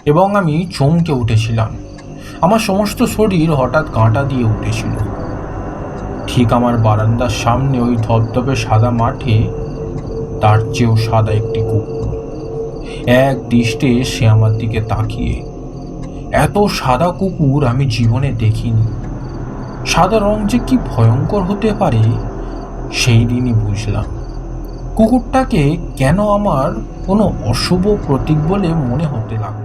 এবং আমি চমকে উঠেছিলাম। আমার সমস্ত শরীর হঠাৎ কাঁটা দিয়ে উঠেছিল। ঠিক আমার বারান্দার সামনে ওই ধবধবে সাদা মাঠে তার চেয়েও সাদা একটি কুকুর এক দৃষ্টে সে আমার দিকে তাকিয়ে। এত সাদা কুকুর আমি জীবনে দেখিনি। সাদা রং যে কি ভয়ঙ্কর হতে পারে সেই দিনই বুঝলাম। কুকুরটাকে কেন আমার কোনো অশুভ প্রতীক বলে মনে হতে লাগলো।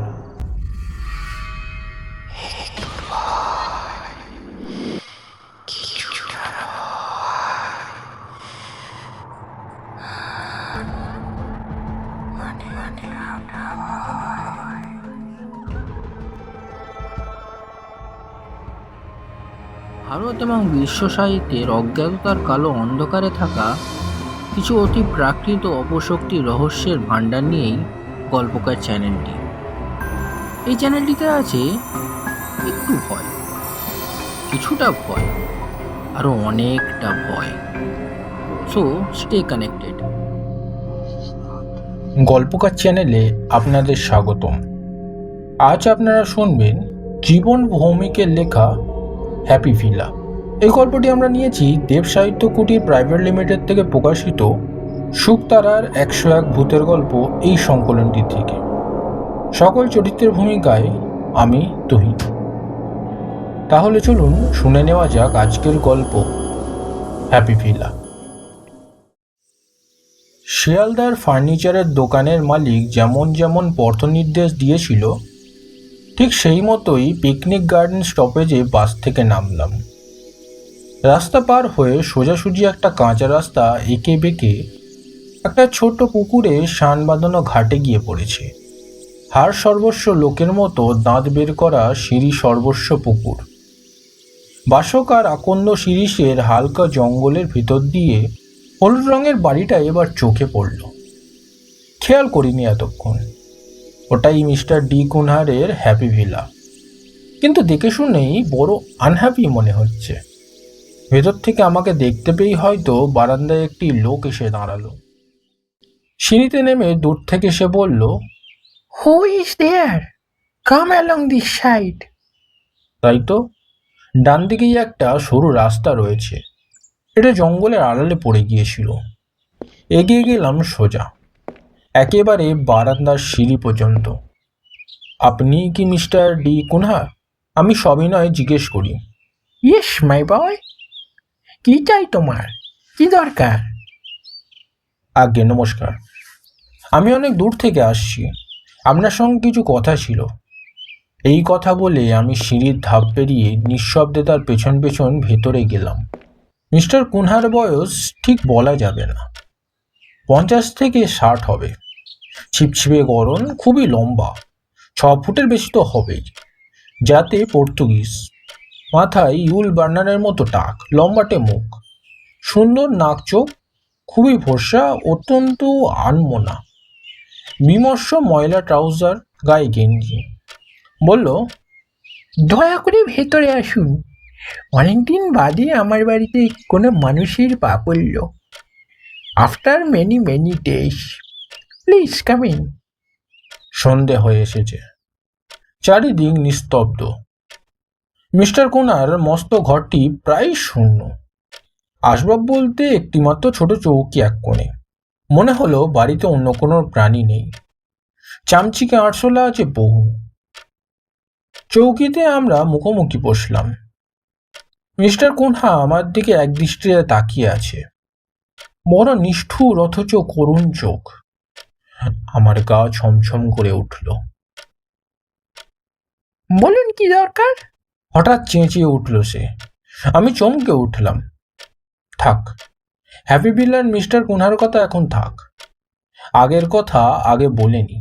ভারত এবং বিশ্ব সাহিত্যের অজ্ঞাততার কালো অন্ধকারে থাকা কিছু অতি প্রাকৃত অপশক্তি রহস্যের ভাণ্ডার নিয়েই গল্পকার চ্যানেলটি। এই চ্যানেলটিতে আছে একটু ভয়, কিছুটা ভয়, আরও অনেকটা ভয়। So stay connected. গল্পকার চ্যানেলে আপনাদের স্বাগতম। আজ আপনারা শুনবেন জীবন ভৌমিকের লেখা হ্যাপি ভিলা। এই গল্পটি আমরা নিয়েছি দেব সাহিত্য কুটির প্রাইভেট লিমিটেড থেকে প্রকাশিত শুকতারার 101 ভূতের গল্প এই সংকলনটি থেকে। সকল চরিত্রের ভূমিকায় আমি তুহিন। তাহলে চলুন শুনে নেওয়া যাক আজকের গল্প হ্যাপি ভিলা। শিয়ালদার ফার্নিচারের দোকানের মালিক যেমন যেমন পথনির্দেশ দিয়েছিল ঠিক সেই মতোই পিকনিক গার্ডেন স্টপেজে বাস থেকে নামলাম। রাস্তা পার হয়ে সোজাসুজি একটা কাঁচা রাস্তা এঁকে বেঁকে একটা ছোট্ট পুকুরে শান বাঁধানো ঘাটে গিয়ে পড়েছে। হাড় সর্বস্ব লোকের মতো দাঁত বের করা সিঁড়ি সর্বস্ব পুকুর। বাসক আর আকন্দ শিরিষের হালকা জঙ্গলের ভিতর দিয়ে হলুদ রঙের বাড়িটা এবার চোখে পড়ল। খেয়াল করিনি এতক্ষণ ওটাই মিস্টার ডি কুনহারের হ্যাপি ভিলা, কিন্তু দেখে শুনেই বড় আনহ্যাপি মনে হচ্ছে। ভেতর থেকে আমাকে দেখতে পেয়েই হয়তো বারান্দায় একটি লোক এসে দাঁড়ালো। সিঁড়িতে নেমে দূর থেকে সে বলল, who is there? Come along this side. তাই তো, ডান দিকেই একটা সরু রাস্তা রয়েছে। এটা জঙ্গলের আড়ালে পড়ে গিয়েছিল। এগিয়ে গেলাম সোজা, একেবারে বারান্দার সিঁড়ি পর্যন্ত। আপনি কি মিস্টার ডি কুনহা? আমি সবিনয়ে জিজ্ঞেস করি। ইয়েস মাই বয়। কি চাই তোমার? কি দরকার? আজ্ঞে নমস্কার, আমি অনেক দূর থেকে আসছি, আপনার সঙ্গে কিছু কথা ছিল। এই কথা বলে আমি সিঁড়ির ধাপ পেরিয়ে নিঃশব্দে তার পেছন পেছন ভেতরে গেলাম। মিস্টার কুনহার বয়স ঠিক বলা যাবে না, 50 থেকে 60 হবে। ছিপছিপে গড়ন, খুবই লম্বা, 6 ফুটের বেশি তো হবেই, যাতে পর্তুগিজ। মাথায় ইউল বার্নারের মতো টাক, লম্বাটে মুখ, সুন্দর নাক চোখ, খুবই ফর্সা, অত্যন্ত আনমনা। বিমর্ষ ময়লা ট্রাউজার, গায়ে গেঞ্জি। বলল, দয়া করে ভেতরে আসুন। অনেকদিন বাদে আমার বাড়িতে কোনো মানুষের পা পড়ল। After many many days, please come in. সন্ধে হয়ে এসেছে, চারিদিক নিস্তব্ধ। মিস্টার কুনার মস্ত ঘরটি প্রায় শূন্য। আসবাব বলতে একটিমাত্র ছোট চৌকি এক কোণে। মনে হলো বাড়িতে অন্য কোনো প্রাণী নেই। চামচিকে আরশোলা আছে বহু। চৌকিতে আমরা মুখোমুখি বসলাম। মিস্টার কুনহা আমার দিকে একদৃষ্টিতে তাকিয়ে আছে, বড় নিষ্ঠুর অথচ করুণ চোখ। আমার গা ছমছম করে উঠল। বলুন কি দরকার? হঠাৎ চেঁচিয়ে উঠল সে। আমি চমকে উঠলাম। থাক, হ্যাপি ভিলার মিস্টার কুনহার কথা এখন থাক, আগের কথা আগে বলেনি।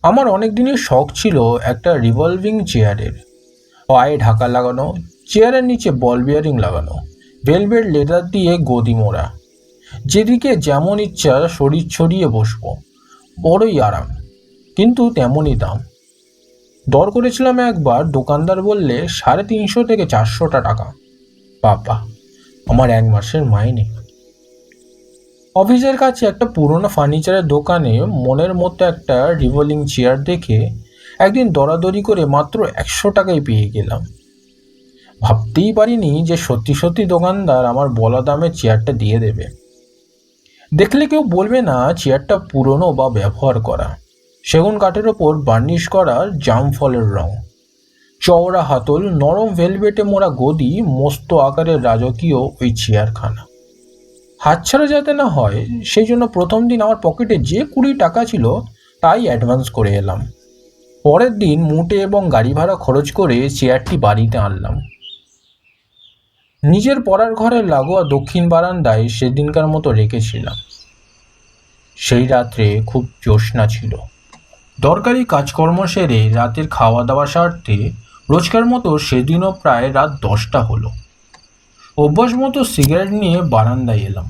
আমার অনেক দিনের শখ ছিল একটা রিভলভিং চেয়ারের, পায়ে ঢাকা লাগানো, চেয়ারের নিচে বল বিয়ারিং লাগানো, ভেলভেট লেদার দিয়ে গদি মোড়া, যেদিকে যেমন ইচ্ছা শরীর ছড়িয়ে বসবো। বড়ই আরাম, কিন্তু তেমনই দাম। দর করেছিলাম একবার, দোকানদার বললে 350 থেকে 400 টাকা। বাবা, আমার 1 মাসের মাইনে। অফিসের কাছে একটা পুরনো ফার্নিচারের দোকানে মনের মতো একটা রিভলিং চেয়ার দেখে একদিন দরাদরি করে মাত্র 100 টাকায় পেয়ে গেলাম। ভাবতেই পারিনি যে সত্যি সত্যি দোকানদার আমার বলা দামে চেয়ারটা দিয়ে দেবে। দেখলে কেউ বলবে না চেয়ারটা পুরনো বা ব্যবহার করা। সেগুন কাঠের ওপর বার্নিশ করা জাম ফলের রং, চওড়া হাতল, নরম ভেলভেটে মোড়া গদি, মস্ত আকারের রাজকীয় ওই চেয়ারখানা। হাতছাড়া যাতে না হয় সেই জন্য প্রথম দিন আমার পকেটে যে 20 টাকা ছিল তাই অ্যাডভান্স করে এলাম। পরের দিন মুটে এবং গাড়ি ভাড়া খরচ করে চেয়ারটি বাড়িতে আনলাম। নিজের পড়ার ঘরের লাগোয়া দক্ষিণ বারান্দায় সেদিনকার মতো রেখেছিলাম। সেই রাত্রে খুব জ্যোৎস্না ছিল। দরকারি কাজকর্ম সেরে রাতের খাওয়া দাওয়া সারতে রোজকার মতো সেদিনও প্রায় রাত 10টা হলো। অভ্যাস মতো সিগারেট নিয়ে বারান্দায় এলাম।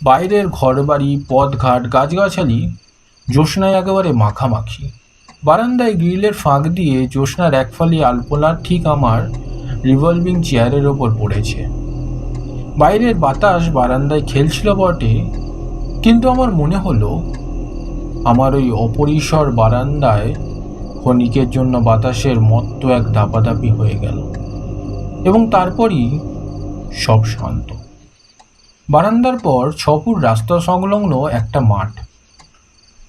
বাইরের ঘরবাড়ি, পথঘাট, গাছগাছালি জ্যোৎস্নায় একেবারে মাখামাখি। বারান্দায় গ্রিলের ফাঁক দিয়ে জ্যোৎস্নার একফালি আলপনা ঠিক আমার রিভলভিং চেয়ারের ওপর পড়েছে। বাইরের বাতাস বারান্দায় খেলছিল বটে, কিন্তু আমার মনে হলো আমার ওই অপরিসর বারান্দায় ক্ষণিকের জন্য বাতাসের মত্ত এক দাপাদাপি হয়ে গেল এবং তারপরই সব শান্ত। বারান্দার পর 6 ফুট রাস্তা সংলগ্ন একটা মাঠ।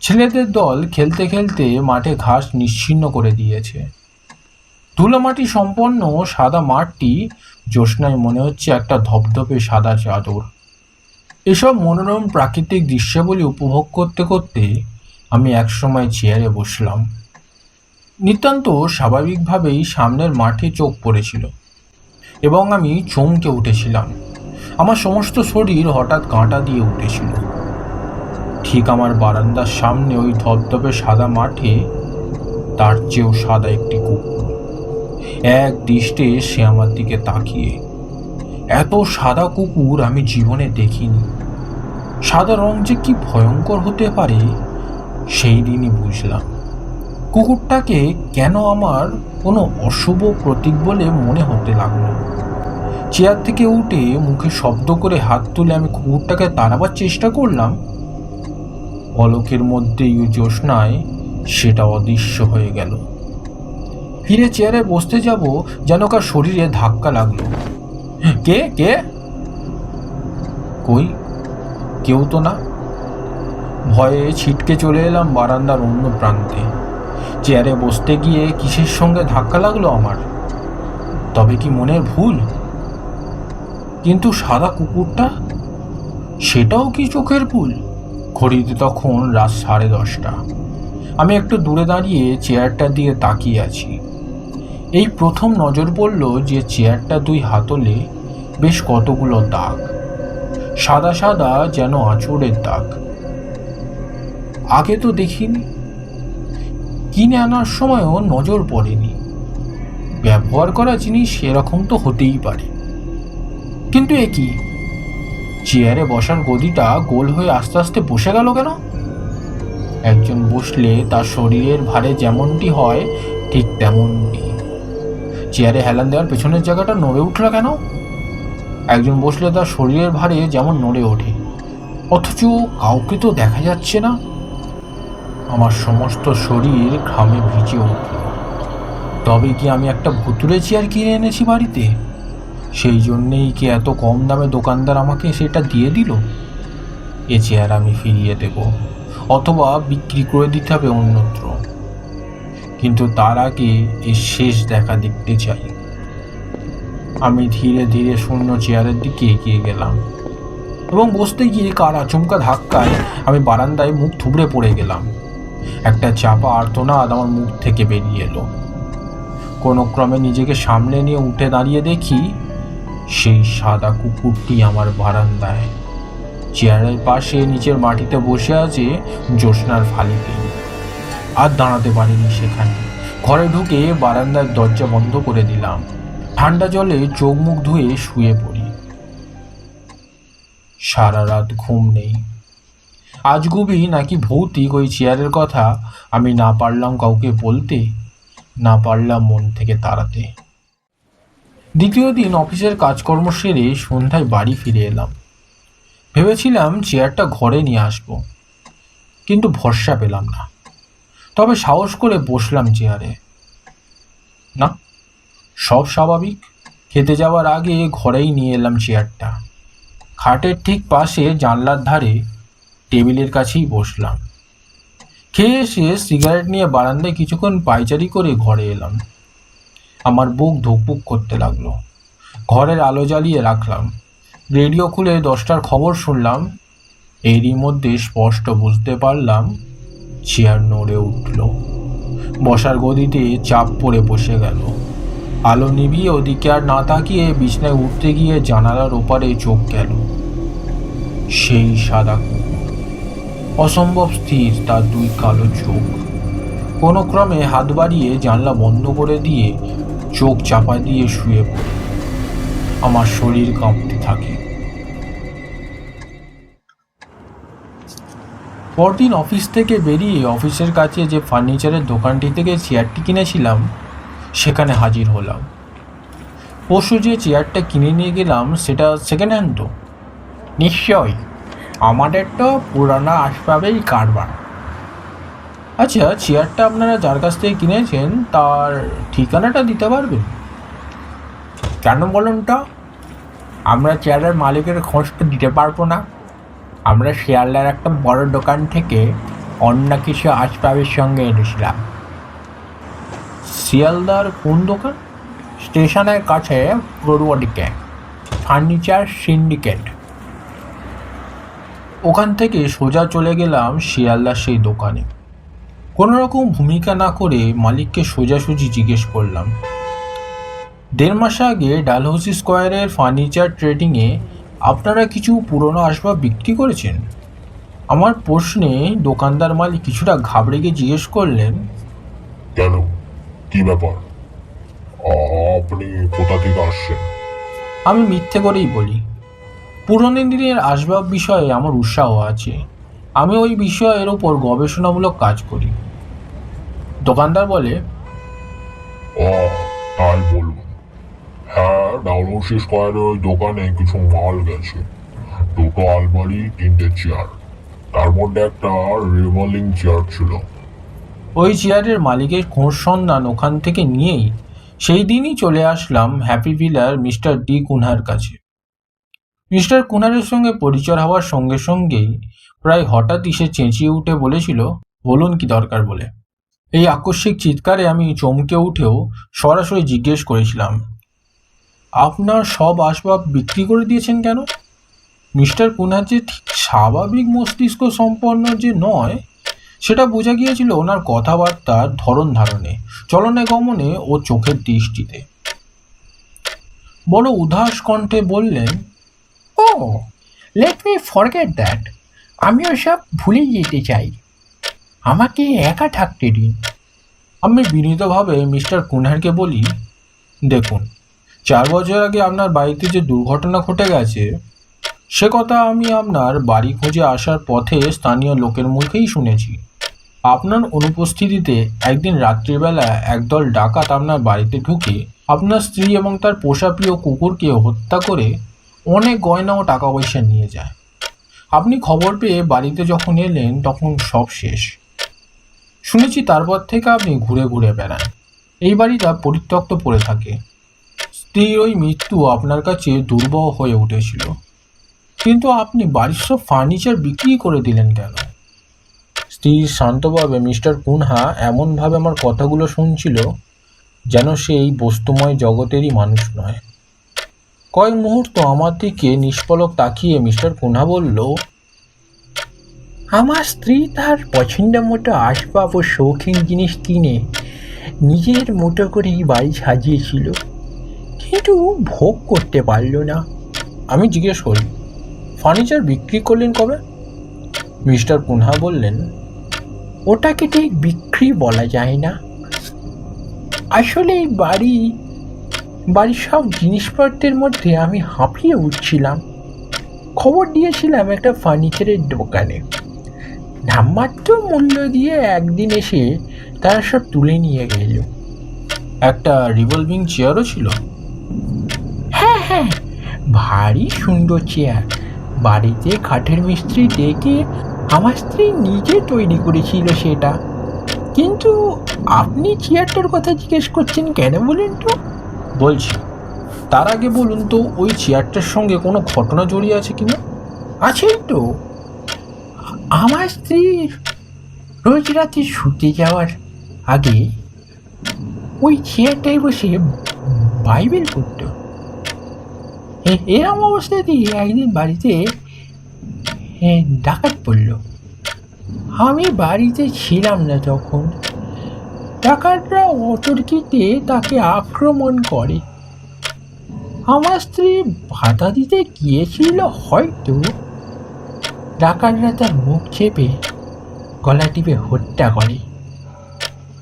ছেলেদের দল খেলতে খেলতে মাঠে ঘাস নিশ্চিহ্ন করে দিয়েছে। ধুলোমাটি সম্পন্ন সাদা মাঠটি জ্যোৎস্নায় মনে হচ্ছে একটা ধপধপে সাদা চাদর। এসব মনোরম প্রাকৃতিক দৃশ্যাবলী উপভোগ করতে করতে আমি একসময় চেয়ারে বসলাম। নিতান্ত স্বাভাবিকভাবেই সামনের মাঠে চোখ পড়েছিল এবং আমি চমকে উঠেছিলাম। আমার সমস্ত শরীর হঠাৎ কাঁটা দিয়ে উঠেছিল। ঠিক আমার বারান্দার সামনে ওই ধপধপে সাদা মাঠে তার চেয়েও সাদা একটি কুকুর এক দৃষ্টে সে আমার দিকে তাকিয়ে। এত সাদা কুকুর আমি জীবনে দেখিনি। সাদা রং যে কি ভয়ঙ্কর হতে পারে সেই দিনই বুঝলাম। কুকুরটাকে কেন আমার কোনো অশুভ প্রতীক বলে মনে হতে লাগলো। চেয়ার থেকে উঠে মুখে শব্দ করে হাত তুলে আমি কুকুরটাকে তাড়াবার চেষ্টা করলাম। পলকের মধ্যেই ওই জ্যোৎস্নায় সেটা অদৃশ্য হয়ে গেল। ফিরে চেয়ারে বসতে যাব যেন কার শরীরে ধাক্কা লাগলো। কে কে? কই, কেউ তো না। ভয়ে ছিটকে চলে এলাম বারান্দার অন্য প্রান্তে। চেয়ারে বসতে গিয়ে কিসের সঙ্গে ধাক্কা লাগলো আমার? তবে কি মনের ভুল? কিন্তু সাদা কুকুরটা, সেটাও কি চোখের ভুল? ঘড়িতে তখন রাত 10:30। আমি একটু দূরে দাঁড়িয়ে চেয়ারটার দিকে তাকিয়ে আছি। এই প্রথম নজর পড়ল যে চেয়ারটা 2 হাতলে বেশ কতগুলো দাগ, সাদা সাদা যেন আঁচড়ের দাগ। আগে তো দেখিনি, কিনে আনার সময়ও নজর পড়েনি। ব্যবহার করা জিনিস সেরকম তো হতেই পারে, কিন্তু এ কি? চেয়ারে বসার গদিটা গোল হয়ে আস্তে আস্তে বসে গেল কেন? একজন বসলে তার শরীরের ভারে যেমনটি হয় ঠিক তেমনটি। চেয়ারে হেলান দেওয়ার পেছনের জায়গাটা নড়ে উঠল কেন? একজন বসলে তার শরীরের ভারে যেমন নড়ে ওঠে, অথচ কাউকে তো দেখা যাচ্ছে না। আমার সমস্ত শরীর ঘামে ভিজে উঠল। তবে কি আমি একটা ভুতুড়ে চেয়ার কিনে এনেছি বাড়িতে? সেই জন্যেই কি এত কম দামে দোকানদার আমাকে সেটা দিয়ে দিল? এ চেয়ার আমি ফিরিয়ে দেব অথবা বিক্রি করে দিতে হবে অন্যত্র। কিন্তু তার আগে এর শেষ দেখা দেখতে চাই। আমি ধীরে ধীরে শূন্য চেয়ারের দিকে এগিয়ে গেলাম এবং বসতে গিয়ে কার আচমকা ধাক্কায় আমি বারান্দায় মুখ থুবড়ে পড়ে গেলাম। একটা চাপা আর্তনাদ আমার মুখ থেকে বেরিয়ে এলো। কোনো ক্রমে নিজেকে সামলে নিয়ে উঠে দাঁড়িয়ে দেখি সেই সাদা কুকুরটি আমার বারান্দায় চেয়ারের পাশে নিচের মাটিতে বসে আছে জ্যোৎস্নার ফালিতে। আর দাঁড়াতে পারিনি সেখানে। ঘরে ঢুকে বারান্দার দরজা বন্ধ করে দিলাম। ঠান্ডা জলে চোখ মুখ ধুয়ে শুয়ে পড়ি। সারা রাত ঘুম নেই। আজগুবি নাকি ভৌতিক ওই চেয়ারের কথা আমি না পারলাম কাউকে বলতে, না পারলাম মন থেকে তাড়াতে। দ্বিতীয় দিন অফিসের কাজকর্ম সেরে সন্ধ্যায় বাড়ি ফিরে এলাম। ভেবেছিলাম চেয়ারটা ঘরে নিয়ে আসবো, কিন্তু ভরসা পেলাম না। তবে সাহস করে বসলাম চেয়ারে। না, সব স্বাভাবিক। খেতে যাওয়ার আগে ঘরেই নিয়ে এলাম চেয়ারটা। খাটের ঠিক পাশে জানলার ধারে টেবিলের কাছেই বসলাম। খেয়ে এসে সিগারেট নিয়ে বারান্দায় কিছুক্ষণ পায়চারি করে ঘরে এলাম। আমার বুক ধুকপুক করতে লাগলো। ঘরের আলো জ্বালিয়ে রাখলাম। রেডিও খুলে 10টার খবর শুনলাম। এরই মধ্যে স্পষ্ট বুঝতে পারলাম চেয়ার নড়ে উঠল। বসার গদিতে চাপ পড়ে বসে গেল। আলো নিভিয়ে ওদিকে আর না তাকিয়ে বিছনায় উঠতে গিয়ে জানালার ওপারে চোখ গেল। সেই সাদা কুকুর, অসম্ভব স্থির তার 2 কালো চোখ। কোনো ক্রমে হাত বাড়িয়ে জানলা বন্ধ করে দিয়ে চোখ চাপা দিয়ে শুয়ে পড়ে। আমার শরীর কাঁপতে থাকে। পরদিন অফিস থেকে বেরিয়ে অফিসের কাছে যে ফার্নিচারের দোকানটি থেকে চেয়ারটি কিনেছিলাম সেখানে হাজির হলাম। পরশু যে চেয়ারটা কিনে নিয়ে গেলাম সেটা সেকেন্ড হ্যান্ড তো? নিশ্চয়ই, আমাদের তো পুরানো আসবাবেই কারবার। আচ্ছা, চেয়ারটা আপনারা যার কাছ থেকে কিনেছেন তার ঠিকানাটা দিতে পারবেন? কেন বলুন তো? আমরা চেয়ারের মালিকের খোঁজ তো দিতে পারবো না। আমরা শিয়ালদার একটা বড় দোকান থেকে অন্য কিছু আসবাবের সঙ্গে এনেছিলাম। শিয়ালদার কোন দোকান? স্টেশনের কাছে পূর্ব দিকে, ফার্নিচার সিন্ডিকেট। ওখান থেকে সোজা চলে গেলাম শিয়ালদার সেই দোকানে। কোনো রকম ভূমিকা না করে মালিককে সোজাসুজি জিজ্ঞেস করলাম, 1.5 মাস আগে ডালহৌসি স্কোয়ারের ফার্নিচার ট্রেডিংয়ে আপনারা কিছু পুরনো আসবাব বিক্রি করেছেন? আমার প্রশ্নে দোকানদার মালিক কিছুটা ঘাবড়ে গিয়ে জিজ্ঞেস করলেন, কেন, কি ব্যাপার? আপনি কোথা থেকে আসছেন? আমি মিথ্যে করেই বলি, পুরনো দিনের আসবাব বিষয়ে আমার উৎসাহ আছে। আমি ওই বিষয়ের ওপর গবেষণামূলক কাজ করি। দোকানদার বলে, তাই বলুন। হ্যাঁ, ডালহৌসি স্কোয়ারের ওই দোকানে কিছু মাল গেছে। 2টো আলমারি, 3টে চেয়ার, তার মধ্যে একটা রিভলিং চেয়ার ছিল। ওই চেয়ারের মালিকের খোঁজ সন্ধান ওখান থেকে নিয়েই সেই দিনই চলে আসলাম হ্যাপি ভিলার মিস্টার ডি কুনহার কাছে। মিস্টার কুনহারের সঙ্গে পরিচয় হওয়ার সঙ্গে সঙ্গেই প্রায় হঠাৎই সে চেঁচিয়ে উঠে বলেছিল, বলুন কি দরকার বলে। এই আকস্মিক চিৎকারে আমি চমকে উঠেও সরাসরি জিজ্ঞেস করেছিলাম, আপনার সব আসবাব বিক্রি করে দিয়েছেন কেন? মিস্টার কুনহার যে ঠিক স্বাভাবিক মস্তিষ্ক সম্পন্ন যে নয় সেটা বোঝা গিয়েছিল ওনার কথাবার্তার ধরন ধারণে, চলনে গমনে ও চোখের দৃষ্টিতে। বড় উদাস কণ্ঠে বললেন, ও, লেট মি ফরগেট দ্যাট। আমি ওসব ভুলে যেতে চাই। আমাকে একা থাকতে দিন। আমি বিনীতভাবে মিস্টার কুনহারকে বলি, দেখুন, 4 বছর আগে আপনার বাড়িতে যে দুর্ঘটনা ঘটে গেছে সে কথা আমি আপনার বাড়ি খুঁজে আসার পথে স্থানীয় লোকের মুখেই শুনেছি। আপনার অনুপস্থিতিতে একদিন রাত্রিবেলা একদল ডাকাত আপনার বাড়িতে ঢুকে আপনার স্ত্রী এবং তার পোষা প্রিয় কুকুরকে হত্যা করে অনেক গয়না ও টাকা পয়সা নিয়ে যায়। আপনি খবর পেয়ে বাড়িতে যখন এলেন তখন সব শেষ। শুনেছি তারপর থেকে আপনি ঘুরে ঘুরে বেড়ান। এই বাড়িটা পরিত্যক্ত পড়ে থাকে। স্ত্রীর ওই মৃত্যু আপনার কাছে দুর্বহ হয়ে উঠেছিল, কিন্তু আপনি বাড়ির সব ফার্নিচার বিক্রি করে দিলেন কেন? স্ত্রী শান্তভাবে মিস্টার কুনহা এমনভাবে আমার কথাগুলো শুনছিল যেন সে এই বস্তুময় জগতেরই মানুষ নয়। কয়েক মুহূর্ত আমার দিকে নিষ্পলক তাকিয়ে মিস্টার কুনহা বলল, আমার স্ত্রী তার পছন্দ মতো আসবাব ও শৌখিন জিনিস কিনে নিজের মতো করেই বাড়ি সাজিয়েছিল, কিন্তু ভোগ করতে পারল না। আমি জিজ্ঞেস করি, ফার্নিচার বিক্রি করলেন কবে? মিস্টার কুনহা বললেন, ওটাকে ঠিক বিক্রি বলা যায় না। আসলে এই বাড়ির সব জিনিসপত্রের মধ্যে আমি হাঁপিয়ে উঠছিলাম। খবর দিয়েছিলাম একটা ফার্নিচারের দোকানে। নামমাত্র মূল্য দিয়ে একদিন এসে তারা সব তুলে নিয়ে গেল। একটা রিভলভিং চেয়ারও ছিল? হ্যাঁ, ভারী সুন্দর চেয়ার, বাড়িতে কাঠের মিস্ত্রি ডেকে আমার স্ত্রী নিজে তৈরি করেছিল সেটা। কিন্তু আপনি চেয়ারটার কথা জিজ্ঞেস করছেন কেন বলেন তো? বলছি, তার আগে বলুন তো ওই চেয়ারটার সঙ্গে কোনো ঘটনা জড়িয়ে আছে কিনা? আছেই তো। আমার স্ত্রী রোজ রাতে শুতে যাওয়ার আগে ওই চেয়ারটায় বসে বাইবেল পড়তো। এরম অবস্থাতেই একদিন বাড়িতে ডাকাত পড়ল। আমি বাড়িতে ছিলাম না তখন। ডাকাতরা অতর্কিতে তাকে আক্রমণ করে। আমার স্ত্রী বাধা দিতে গিয়েছিল হয়তো। ডাকাতরা তার মুখ চেপে গলা টিপে হত্যা করে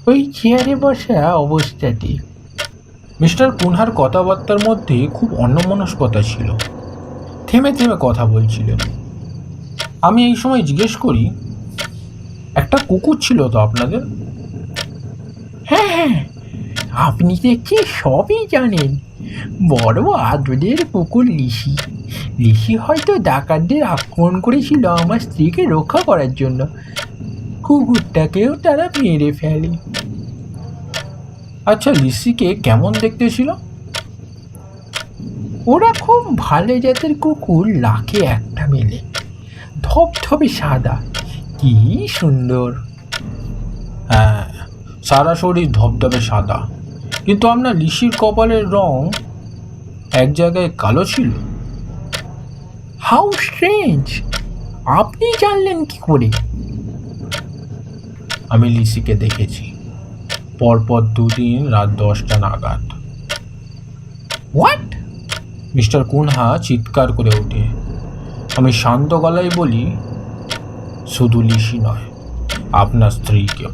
ওই চেয়ারে বসা অবস্থাতে। মিস্টার কুনহার কথাবার্তার মধ্যে খুব অন্যমনস্কতা ছিল। থেমে থেমে কথা বলছিলেন। আমি এই সময় জিজ্ঞেস করি, একটা কুকুর ছিল তো আপনাদের? হ্যাঁ হ্যাঁ, আপনি দেখছি সবই জানেন। বড় আদরের কুকুর লিসি। লিসি হয়তো ডাকাতদের আক্রমণ করেছিল আমার স্ত্রীকে রক্ষা করার জন্য। কুকুরটাকেও তারা মেরে ফেলে। আচ্ছা, লিসিকে কেমন দেখতে ছিল? ওরা খুব ভালো জাতের কুকুর, লাখে একটা মেলে। ধবধবে সাদা, কি সুন্দর। হ্যাঁ, সারা শরীর ধবধবে সাদা, কিন্তু আপনার লিসির কপালের রং এক জায়গায় কালো ছিল। How strange! আপনি জানলেন কি করে? আমি লিসিকে দেখেছি পরপর 2 দিন রাত 10টা নাগাদ। হোয়াট? মিস্টার কুনহা চিৎকার করে ওঠে। আমি শান্ত গলায় বলি, শুধু লিসি নয়, আপনার স্ত্রীকেও।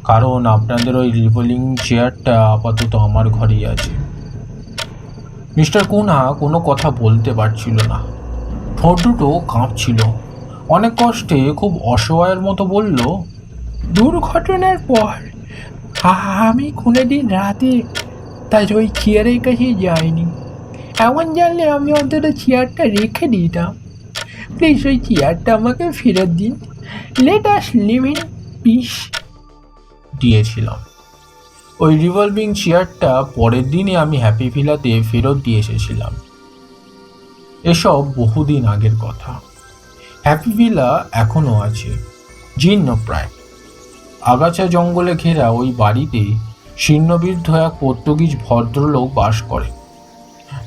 কারণ আপনাদের ওই রিভলিং চেয়ারটা আপাতত আমার ঘরেই আছে। মিস্টার কুনহা কোনো কথা বলতে পারছিল না, ঠোঁট দুটো কাঁপছিল। অনেক কষ্টে, খুব অসহায়ের মতো বলল, দুর্ঘটনার পর আমি কোনোদিন রাতে তার ওই চেয়ারের কাছে যাইনি। এমন জানলে আমি অন্তত চেয়ারটা রেখে দিতাম। প্লিজ ওই চেয়ারটা আমাকে ফেরত দিন। Let us live in peace. দিয়েছিলাম। ওই রিভলভিং চেয়ারটা পরের দিনই আমি হ্যাপি ভিলাতে ফেরত দিয়ে এসেছিলাম। এসব বহুদিন আগের কথা। হ্যাপি ভিলা এখনও আছে, জীর্ণ প্রায়। আগাছা জঙ্গলে ঘেরা ওই বাড়িতে শীর্ণবৃদ্ধ এক পর্তুগিজ ভদ্রলোক বাস করে।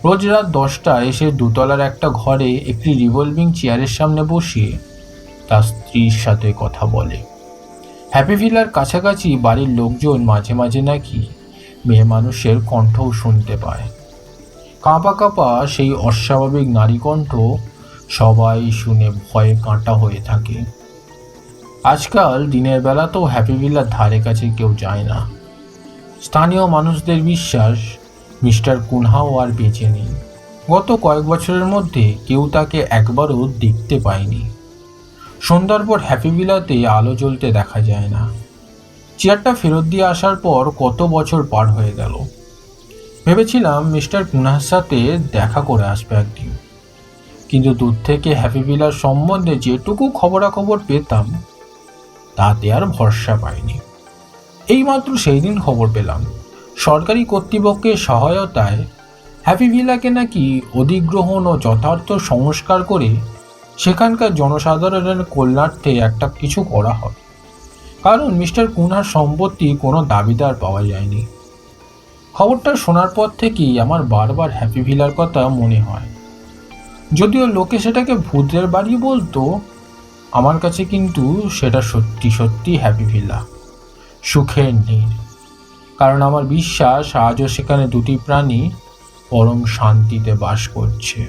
রোজ রাত 10টায় এসে দোতলার একটা ঘরে একটি রিভলভিং চেয়ারের সামনে বসিয়ে তার স্ত্রীর সাথে কথা বলে। হ্যাপি ভিলার কাছাকাছি বাড়ির লোকজন মাঝে মাঝে নাকি মেয়ে মানুষের কণ্ঠও শুনতে পায়। কাঁপা কাঁপা সেই অস্বাভাবিক নারী কণ্ঠ সবাই শুনে ভয়ে কাঁটা হয়ে থাকে। আজকাল দিনের বেলাতেও হ্যাপি ভিলার ধারে কাছে কেউ যায় না। স্থানীয় মানুষদের বিশ্বাস মিস্টার কুনহাও আর বেঁচে নেই। গত কয়েক বছরের মধ্যে কেউ তাকে একবারও দেখতে পায়নি। সন্ধ্যার পর হ্যাপি ভিলাতে আলো জ্বলতে দেখা যায় না। চেয়ারটা ফেরত দিয়ে আসার পর কত বছর পার হয়ে গেল। ভেবেছিলাম মিস্টার কুনহার সাথে দেখা করে আসবে একদিন, কিন্তু দূর থেকে হ্যাপি ভিলার সম্বন্ধে যেটুকু খবরাখবর পেতাম তাতে আর ভরসা পাইনি। এইমাত্র সেই দিন খবর পেলাম সরকারি কর্তৃপক্ষের সহায়তায় হ্যাপি ভিলাকে নাকি অধিগ্রহণ ও যথার্থ সংস্কার করে সেখানকার জনসাধারণের কল্যাণার্থে একটা কিছু করা হবে। কারণ মিস্টার কুনহার সম্পত্তি কোনো দাবিদার পাওয়া যায়নি। খবরটা শোনার পর থেকেই আমার বারবার হ্যাপি ভিলার কথা মনে হয়। যদিও লোকে সেটাকে ভূতের বাড়ি বলতো, আমার কাছে কিন্তু সেটা সত্যি সত্যি হ্যাপি ভিলা, সুখের নীড়। কারণ আমার বিশ্বাস আজও সেখানে দুটি প্রাণী পরম শান্তিতে বাস করছে।